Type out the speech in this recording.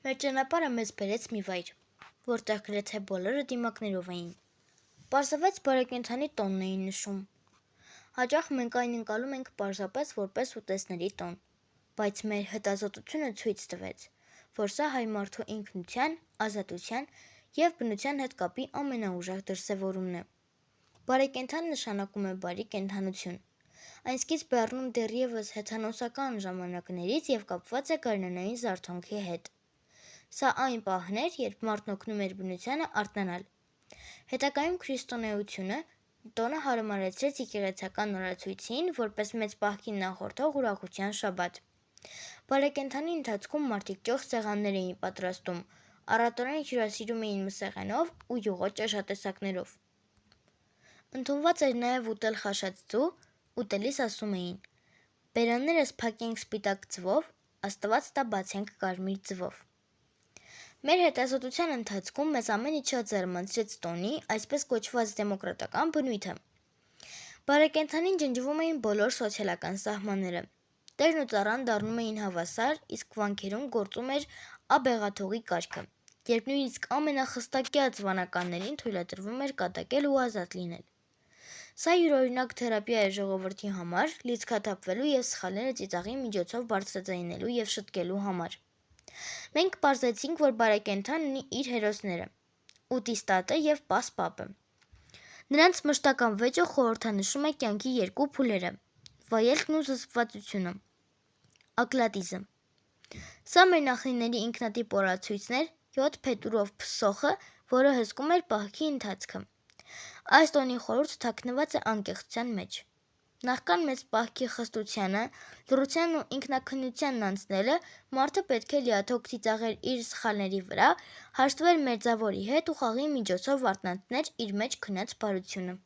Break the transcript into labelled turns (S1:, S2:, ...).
S1: Մեր ճանապարհը մեզ բերեց մի վայր, որտեղ գրեթե բոլորը դիմակներով էին։ Պարզվեց բարեկենդանի տոնն էին նշում։ Հաճախ մենք այն ընկալում ենք պարզապես որպես ուտեստների տոն, բայց մեր հետազոտությունը ցույց տվեց, որ սա հայ մարդու ինքնության, ազատության և բնության հետ կապի ամենաուժեղ դրսևորումն է։ Բարեկենդան նշանակում է բարի կենդանություն։ Այն սկիզբ է առնում դեռևս հեթանոսական ժամանակներից և կապված է գարնանային զարթոնքի հետ։ Սա այն պահն էր, երբ մարդն օգնում էր բնությանը արթնանալ։ Հետագայում քրիստոնեությունը տոնը հարմարեցրեց եկեղեցական օրացույցին, որպես մեծ պահքին նախորդող ուրախության շաբաթ։ Բարեկենդանի ընթացքում մարդիկ ճոխ սեղաններ էին պատրաստում, առատորեն հյուրասիրում էին մսեղենով ու յուղոտ ճաշատեսակներով։ Ընդունված էր նաև ուտել խաշած ձու, ուտելիս ասում էին. «Բերաններս փակենք սպիտակ ձվով, Աստված տա բացենք կարմիր ձվով»։ Մեր հետազոտության ընթացքում մեզ ամեն ինչ զարմանցրեց տոնի, այսպես կոչված դեմոկրատական բնույթը։ Բարեկենդանին ջնջվում էին բոլոր սոցիալական սահմանները։ Տերն ու ծառան դառնում էին հավասար, իսկ վանքերում գործում էր աբեղաթողի կարգը, երբ նույնիսկ ամենախստակյաց վանականներին թույլատրվում էր կատակել ու ազատ լինել։ Սա յուրօրինակ թերապիա էր ժողովրդի համար, լիցքաթափվելու և սխալները ծիծաղի միջոցով բարձրաձայնելու և շտկելու համար։ Մենք պարզեցինք, որ բարեկենդանն ունի իր հերոսները՝ ուտիստատը և պասպապը։ Նրանց մշտական վեճը խորհրդանշում է կյանքի երկու փուլերը՝ վայելքն ու զսպվածությունը, ակլատիզը։ Սա մեր նախնիների ինքնատիպ օրացույցն էր 7 փետուրով փսոխը, որը հսկում էր պահքի ընթացքը։ Այս տոնի խորհուրդը թաքնված է անկեղծության մեջ։ Նախքան մեծ պահքի խստությանը, լռությանն ու ինքնաքննությանն անցնելը, մարդը պետք է լիաթոք ծիծաղեր իր սխալների վրա, հաշտվեր մերձավորի հետ ու խաղի միջոցով արթնացներ իր մեջ քնած բարությունը։